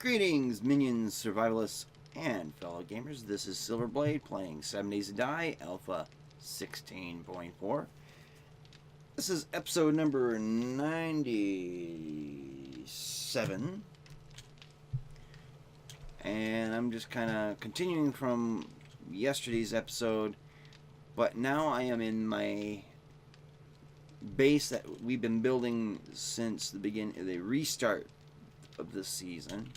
Greetings, minions, survivalists, and fellow gamers. This is Silverblade playing 7 Days to Die, Alpha 16.4. This is episode number 97. And I'm just kind of continuing from yesterday's episode. But now I am in my base that we've been building since the restart of this season.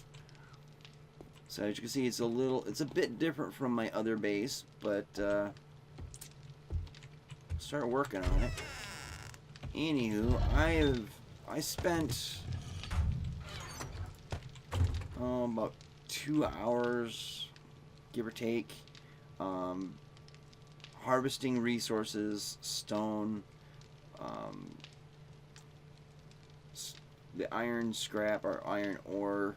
So as you can see, it's a bit different from my other base, but start working on it. Anywho, I spent about 2 hours, give or take, harvesting resources, stone, the iron scrap or iron ore,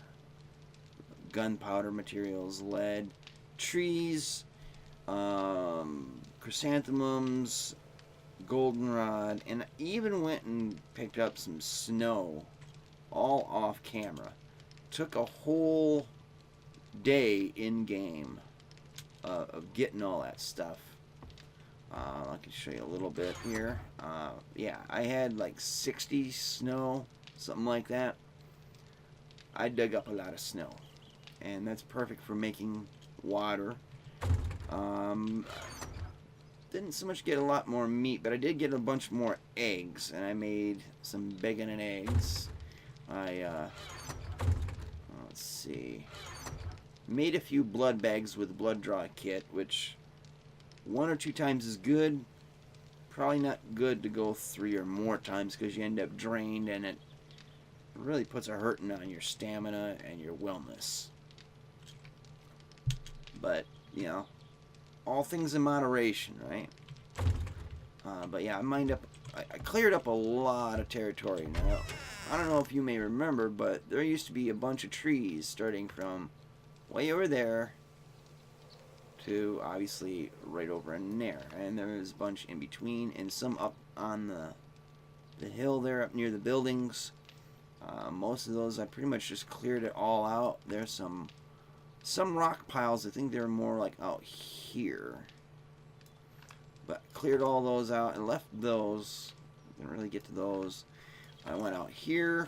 gunpowder materials, lead, trees, chrysanthemums, goldenrod, and I even went and picked up some snow, all off camera. Took a whole day in game of getting all that stuff. I can show you a little bit here. Yeah, I had like 60 snow, something like that. I dug up a lot of snow, and that's perfect for making water. Didn't so much get a lot more meat, but I did get a bunch more eggs, and I made some bacon and eggs. Let's see, made a few blood bags with blood draw kit, which 1 or 2 times is good. Probably not good to go 3 or more times because you end up drained, and it really puts a hurting on your stamina and your wellness. But, you know, all things in moderation, right? But yeah, I cleared up a lot of territory now. I don't know if you may remember, but there used to be a bunch of trees starting from way over there to obviously right over in there, and there was a bunch in between, and some up on the hill there up near the buildings. Most of those I pretty much just cleared it all out. There's some rock piles. I think they're more like out here, but cleared all those out and left those. Didn't really get to those. I went out here,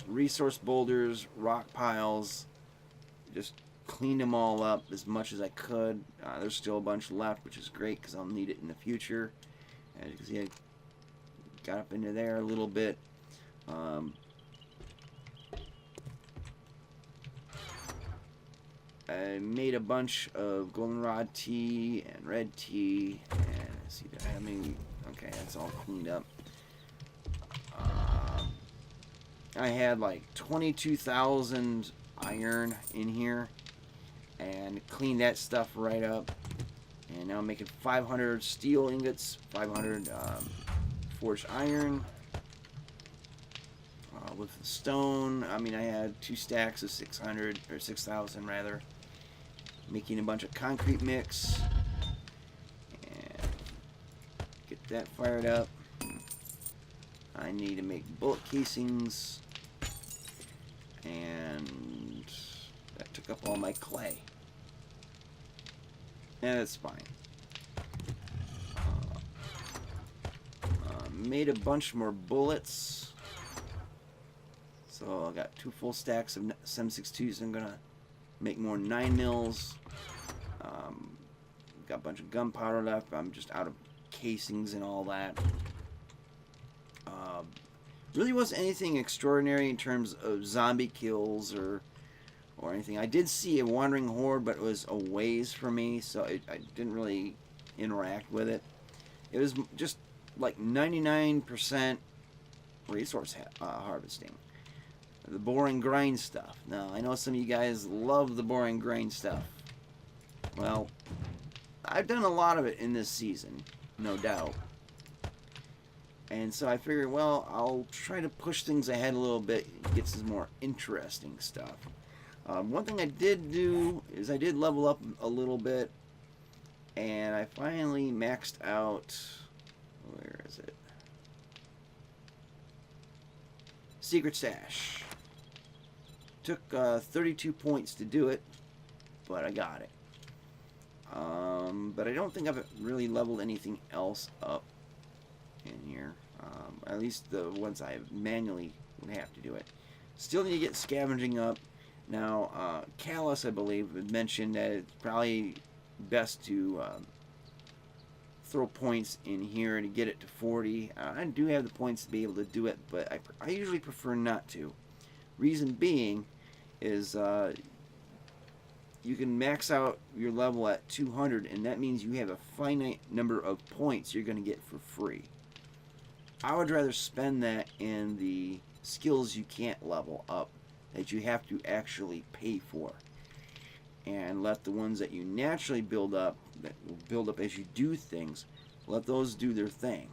resource boulders, rock piles, just cleaned them all up as much as I could. There's still a bunch left, which is great because I'll need it in the future. As you can see, I got up into there a little bit. I made a bunch of goldenrod tea and red tea, and see, okay, that's all cleaned up. I had like 22,000 iron in here, and cleaned that stuff right up. And now I'm making 500 steel ingots, 500 forged iron. With the stone, I mean, I had 2 stacks of 600 or 6,000 rather. Making a bunch of concrete mix, and get that fired up. I need to make bullet casings, and that took up all my clay. And that's fine. Made a bunch more bullets. So I got 2 full stacks of 7.62s. I'm gonna make more 9 mils. Got a bunch of gunpowder left. I'm just out of casings and all that. Really wasn't anything extraordinary in terms of zombie kills or anything. I did see a wandering horde, but it was a ways for me, so I didn't really interact with it. It was just like 99% resource harvesting. The boring grind stuff. Now, I know some of you guys love the boring grind stuff. Well, I've done a lot of it in this season, no doubt. And so I figured, well, I'll try to push things ahead a little bit, get some more interesting stuff. One thing I did do is I did level up a little bit, and I finally maxed out, where is it? Secret Stash. Took 32 points to do it, but I got it. But I don't think I've really leveled anything else up in here. At least the ones I manually would have to do it. Still need to get scavenging up. Now, Callus, I believe, mentioned that it's probably best to throw points in here to get it to 40. I do have the points to be able to do it, but I usually prefer not to. Reason being is you can max out your level at 200, and that means you have a finite number of points you're going to get for free. I would rather spend that in the skills you can't level up, that you have to actually pay for, and let the ones that you naturally build up, that will build up as you do things, let those do their thing.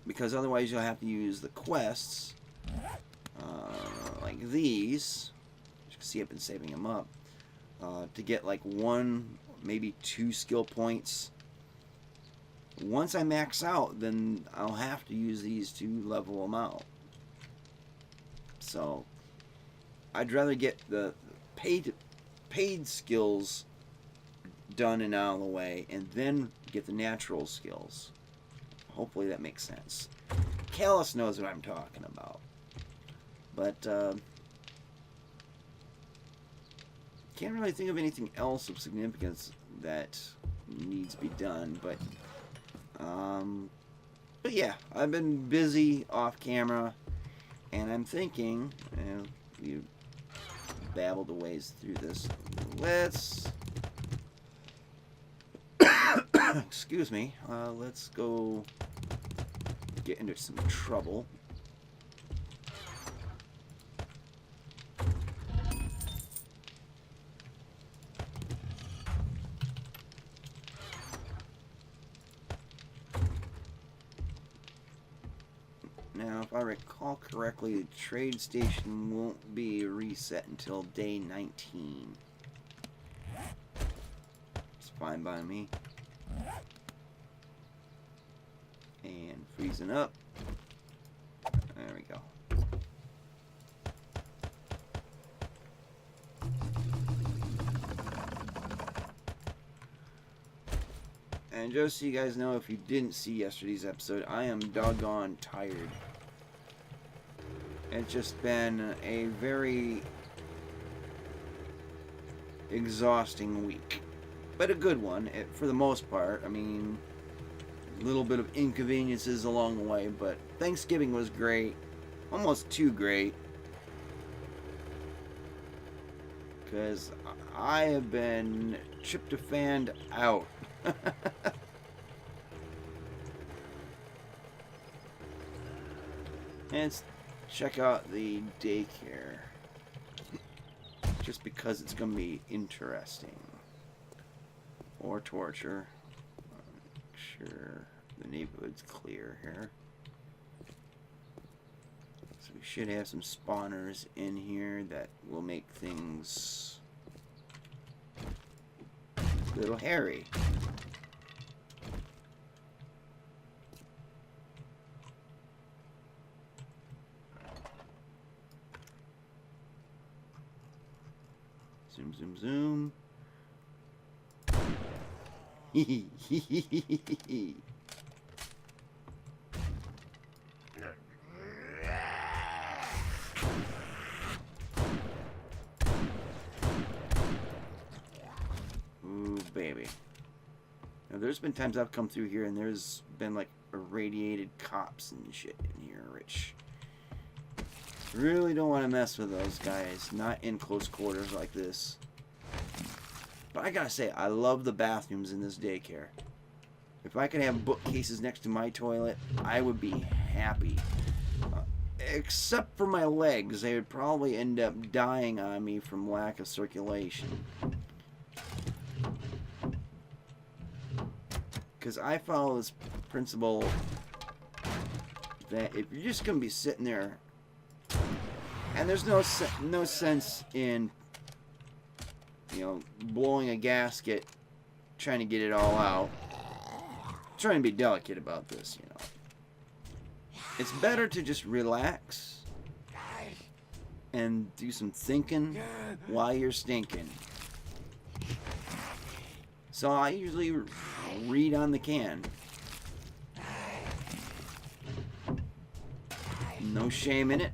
Because otherwise you'll have to use the quests, like these. As you can see, I've been saving them up, to get like 1, maybe 2 skill points. Once I max out, then I'll have to use these to level them out. So I'd rather get the paid skills done and out of the way, and then get the natural skills. Hopefully that makes sense. Callus knows what I'm talking about. But can't really think of anything else of significance that needs to be done. But yeah, I've been busy off camera, and I'm thinking, you babbled a ways through this. Let's excuse me. Let's go get into some trouble. Now, if I recall correctly, the trade station won't be reset until day 19. It's fine by me. And freezing up. There we go. And just so you guys know, if you didn't see yesterday's episode, I am doggone tired. It's just been a very exhausting week. But a good one, for the most part. I mean, a little bit of inconveniences along the way, but Thanksgiving was great. Almost too great. Because I have been tryptophaned out. And check out the daycare. Just because it's going to be interesting. Or torture. Make sure the neighborhood's clear here. So we should have some spawners in here that will make things a little hairy. Zoom, zoom, zoom. Ooh, baby. Now, there's been times I've come through here and there's been like irradiated cops and shit in here, which really don't want to mess with those guys. Not in close quarters like this. But I gotta say, I love the bathrooms in this daycare. If I could have bookcases next to my toilet, I would be happy. Except for my legs. They would probably end up dying on me from lack of circulation. Because I follow this principle that if you're just going to be sitting there, and there's no sense in, you know, blowing a gasket, trying to get it all out. Trying to be delicate about this, you know. It's better to just relax and do some thinking while you're stinking. So I usually read on the can. No shame in it.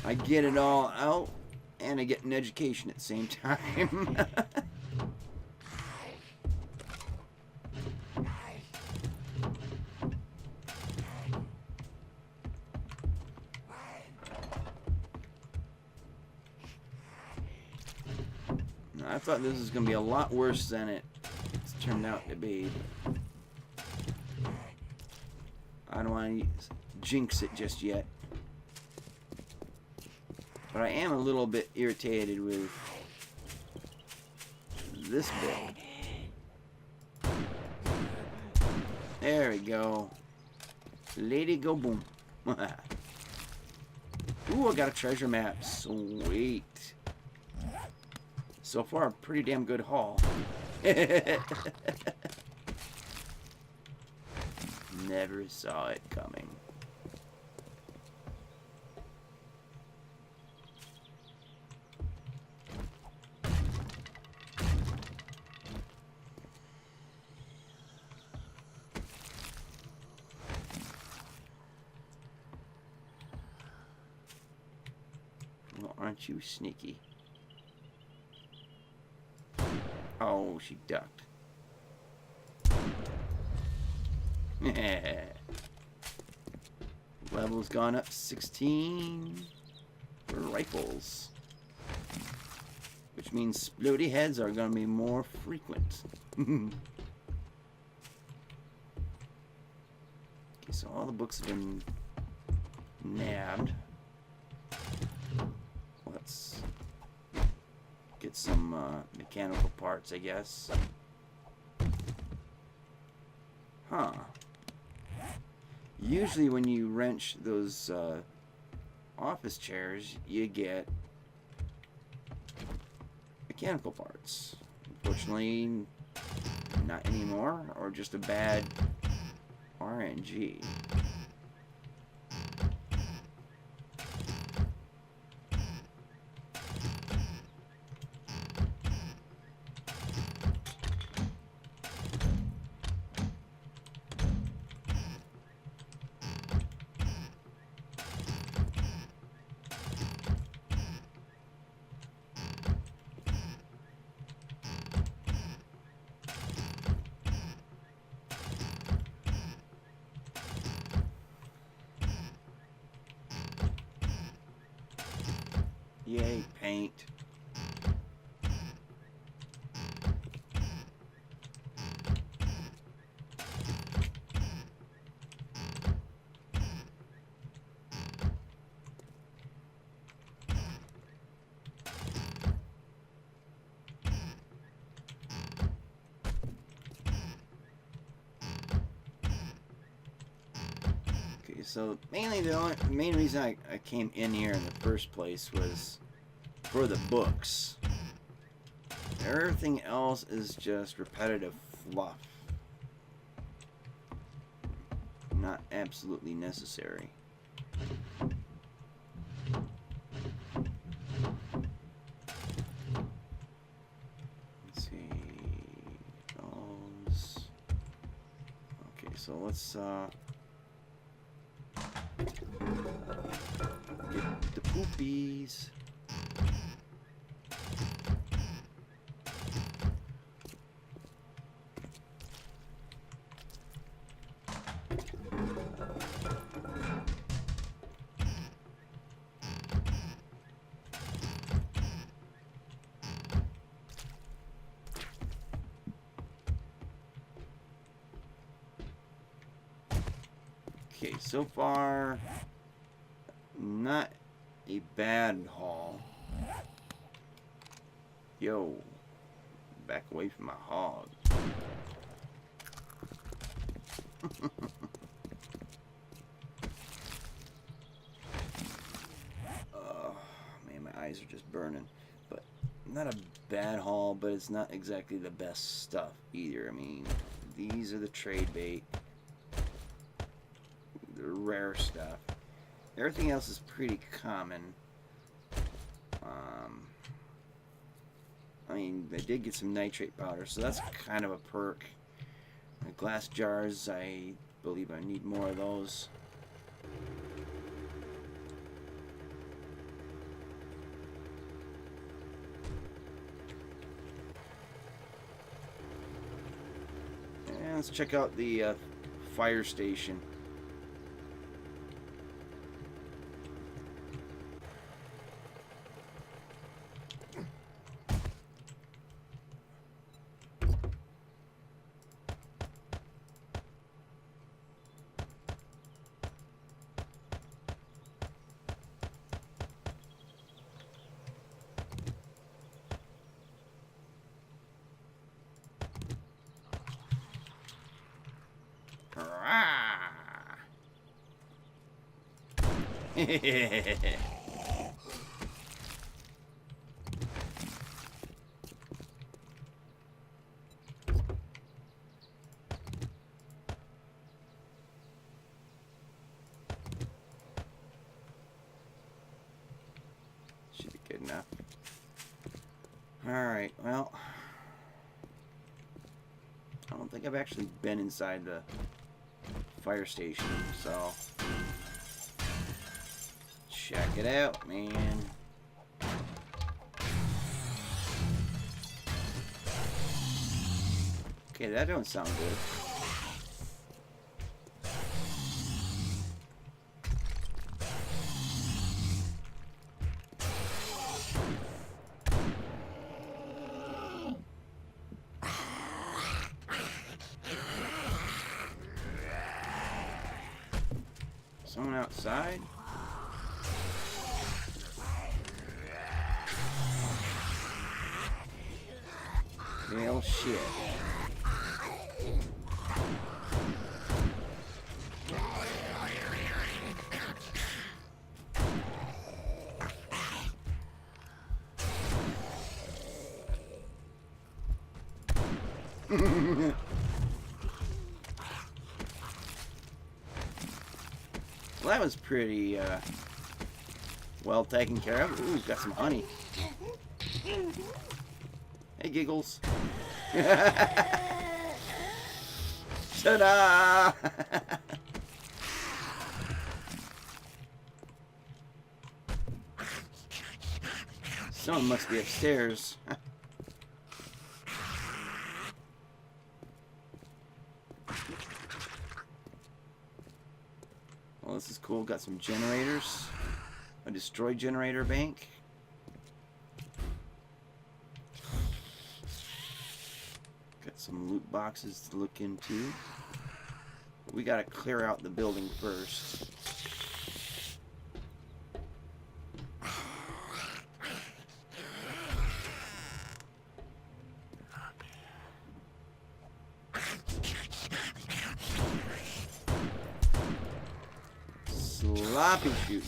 I get it all out, and I get an education at the same time. I thought this was going to be a lot worse than it's turned out to be. I don't want to jinx it just yet. But I am a little bit irritated with this build. There we go. Lady go boom. Ooh, I got a treasure map. Sweet. So far, a pretty damn good haul. Never saw it coming. Well, aren't you sneaky? Oh, she ducked. Level's gone up 16 for rifles. Which means splody heads are going to be more frequent. Okay, so all the books have been nabbed. Let's get some mechanical parts, I guess. Huh. Usually when you wrench those office chairs, you get mechanical parts. Unfortunately, not anymore, or just a bad RNG. Yay, paint. Okay, so mainly the main reason I came in here in the first place was for the books. Everything else is just repetitive fluff. Not absolutely necessary. Let's see. Those. Okay, so let's get the poopies. Okay, so far, not a bad haul. Yo, back away from my hog. Man, my eyes are just burning. But not a bad haul, but it's not exactly the best stuff either. I mean, these are the trade bait. The rare stuff. Everything else is pretty common. mean, I did get some nitrate powder, so that's kind of a perk. Glass jars, I believe I need more of those. And let's check out the fire station. Should be good enough. Alright, well, I don't think I've actually been inside the fire station, so check it out, man. Okay, that don't sound good. Someone outside? Well, shit. Well, that was pretty well taken care of. Ooh, got some honey. Hey, Giggles. Ta-da! Someone must be upstairs. Well, this is cool. Got some generators. A destroyed generator bank. Got some loot boxes to look into. We gotta clear out the building first. Sloppy shooting.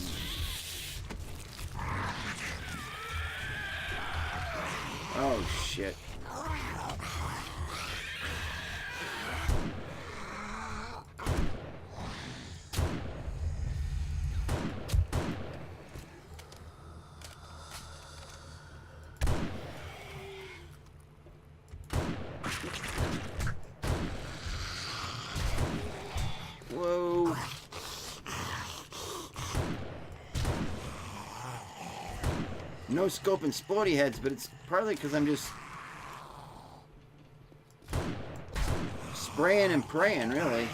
Oh shit. Whoa. No scope and sporty heads, but it's partly because I'm just spraying and praying, really.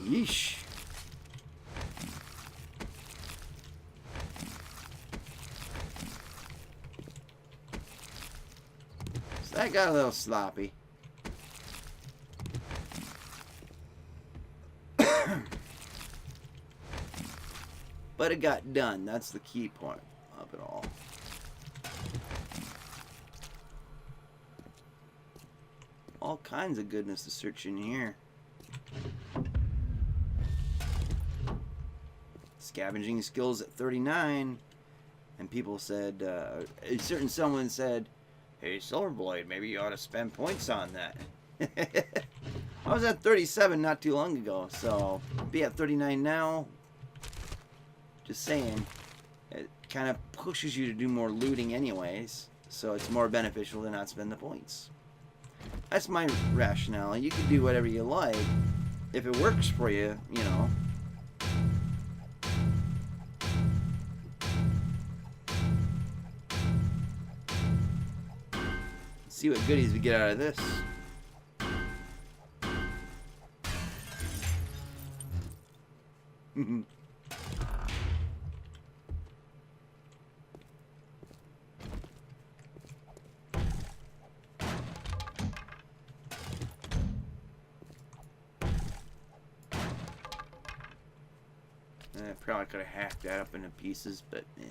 Yeesh. So that got a little sloppy. But it got done. That's the key point of it all. All kinds of goodness to search in here. Scavenging skills at 39. And people said, a certain someone said, hey, Silverblade, maybe you ought to spend points on that. I was at 37 not too long ago, so be at 39 now. Just saying. kind of pushes you to do more looting anyways, so it's more beneficial to not spend the points. That's my rationale. You can do whatever you like. If it works for you, you know. See what goodies we get out of this. Probably could have hacked that up into pieces, but eh.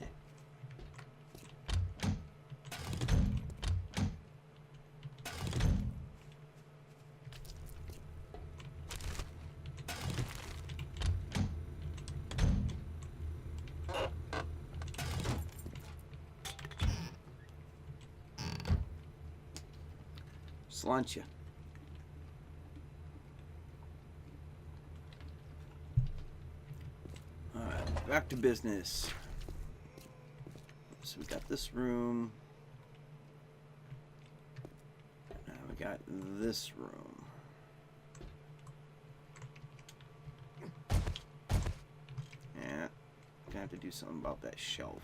Slancha. Alright, back to business. So we got this room. Now we got this room. Yeah, gonna have to do something about that shelf.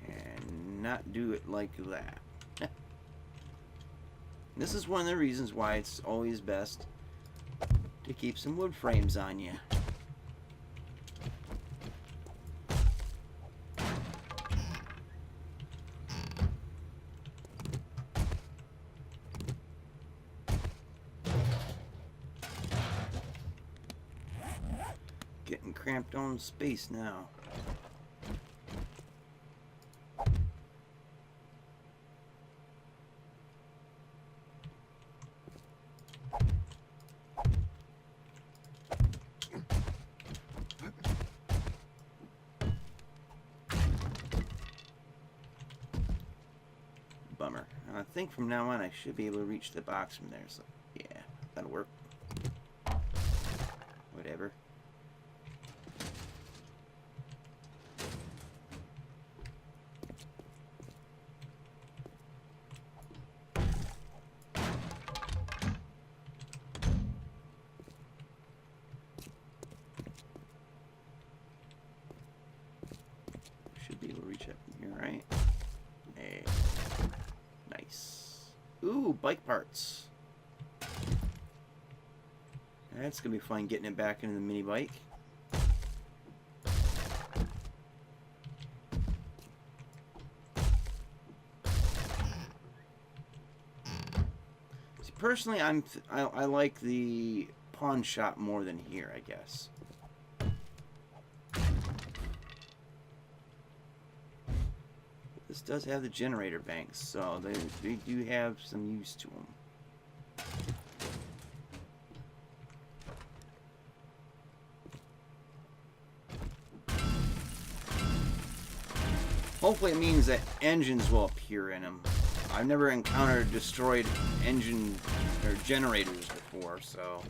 And not do it like that. This is one of the reasons why it's always best to keep some wood frames on you. Getting cramped on space now. Bummer. I think from now on I should be able to reach the box from there, so yeah, that'll work. Whatever. Should be able to reach up from here, right? Hey. Nice. Ooh, bike parts. That's gonna be fun getting it back into the mini bike. See, personally, I like the pawn shop more than here, I guess. This does have the generator banks, so they do have some use to them. Hopefully it means that engines will appear in them. I've never encountered destroyed engine or generators before, so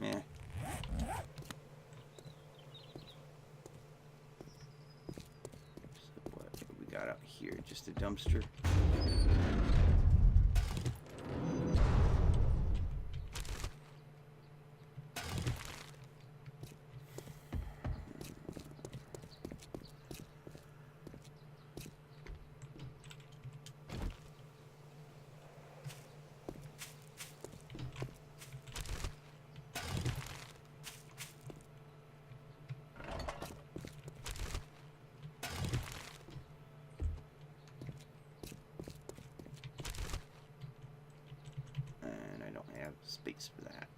yeah. So what we got out here? Just a dumpster. Space for that.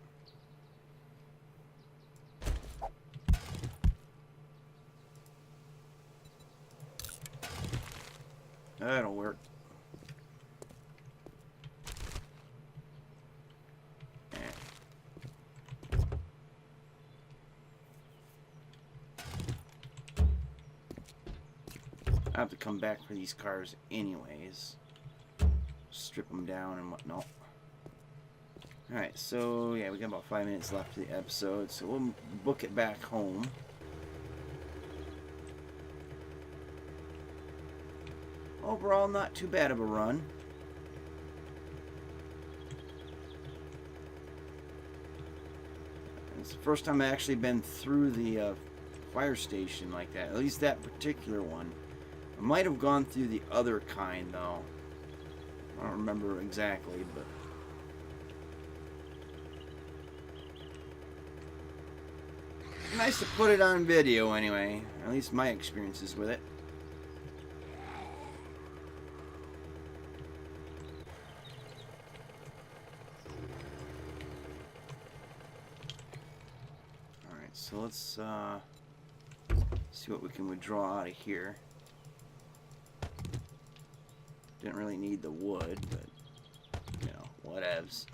That'll work. I have to come back for these cars anyways. Strip them down and whatnot. Alright, so yeah, we got about 5 minutes left of the episode, so we'll book it back home. overall, not too bad of a run. It's the first time I've actually been through the fire station like that. At least that particular one. I might have gone through the other kind, though. I don't remember exactly, but... nice to put it on video, anyway. At least my experiences with it. So let's see what we can withdraw out of here. Didn't really need the wood, but you know, whatevs.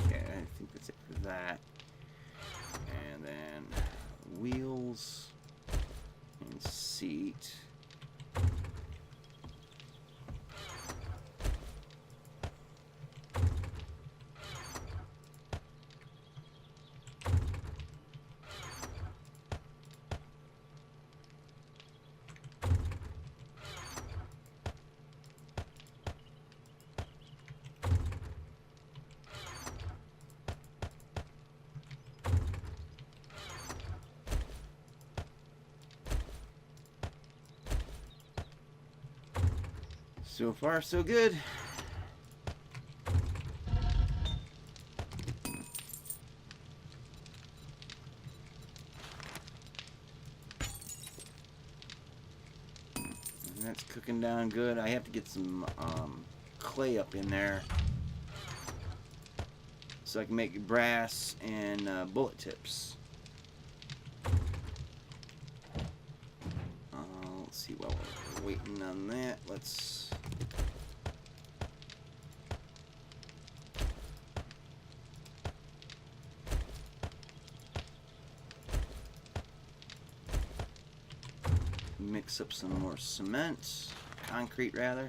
I think that's it for that. And then wheels and seat. So far, so good. And that's cooking down good. I have to get some clay up in there so I can make brass and bullet tips. Let's see, while we're waiting on that, let's mix up some more cement, concrete rather.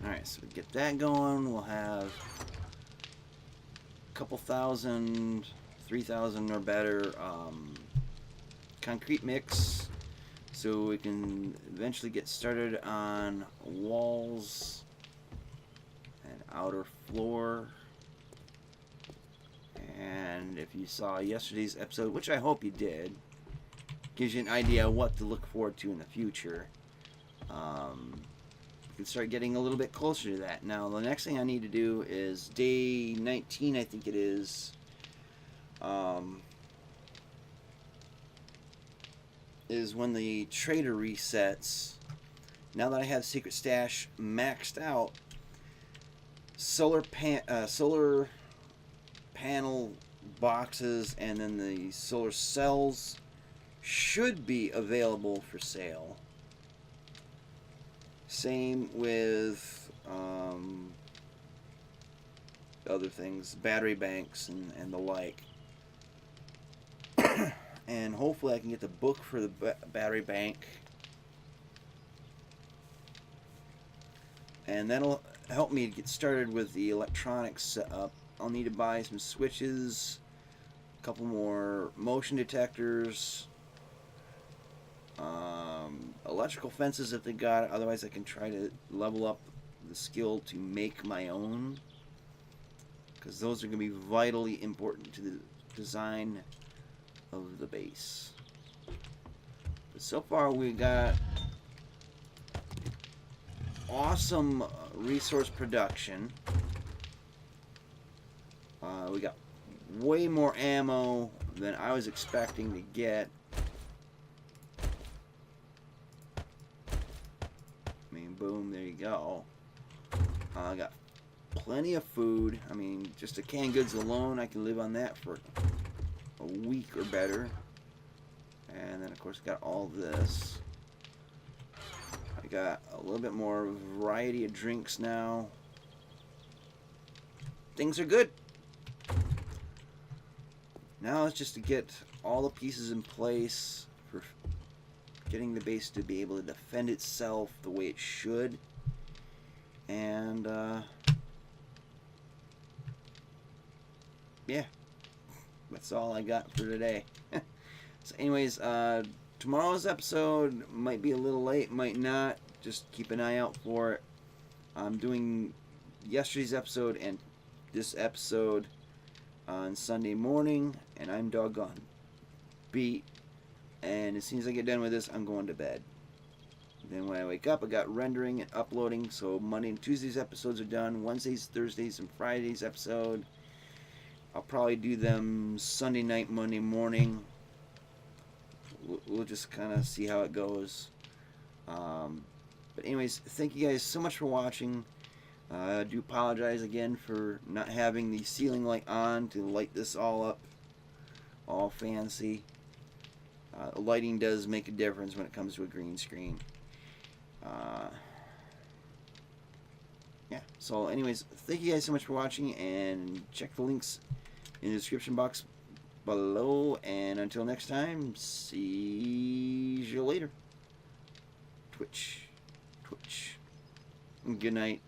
Alright, so we get that going. We'll have a couple thousand, 3,000 or better concrete mix, so we can eventually get started on walls and outer floor. And if you saw yesterday's episode, which I hope you did, gives you an idea of what to look forward to in the future. We can start getting a little bit closer to that. Now, the next thing I need to do is day 19, I think it is. Is when the trader resets. Now that I have Secret Stash maxed out, solar panel boxes and then the solar cells should be available for sale. Same with other things, battery banks and the like. And hopefully I can get the book for the battery bank, and that'll help me get started with the electronics setup. I'll need to buy some switches, a couple more motion detectors, electrical fences if they got it. Otherwise I can try to level up the skill to make my own, because those are going to be vitally important to the design of the base. But so far we got awesome resource production. We got way more ammo than I was expecting to get. I mean, boom, there you go. I got plenty of food. I mean, just the canned goods alone, I can live on that for a week or better. And then, of course, got all this. I got a little bit more variety of drinks now. Things are good. Now it's just to get all the pieces in place for getting the base to be able to defend itself the way it should. And, yeah, that's all I got for today. So anyways, tomorrow's episode might be a little late, might not. Just keep an eye out for it. I'm doing yesterday's episode and this episode on Sunday morning, and I'm doggone beat. And as soon as I get done with this, I'm going to bed. Then when I wake up, I got rendering and uploading. So Monday and Tuesday's episodes are done. Wednesdays, Thursdays, and Fridays episode, I'll probably do them Sunday night, Monday morning. We'll just kind of see how it goes. But anyways, thank you guys so much for watching. I do apologize again for not having the ceiling light on to light this all up, all fancy. Lighting does make a difference when it comes to a green screen. Yeah, so anyways, thank you guys so much for watching, and check the links in the description box below, and until next time, see you later. Twitch. Good night.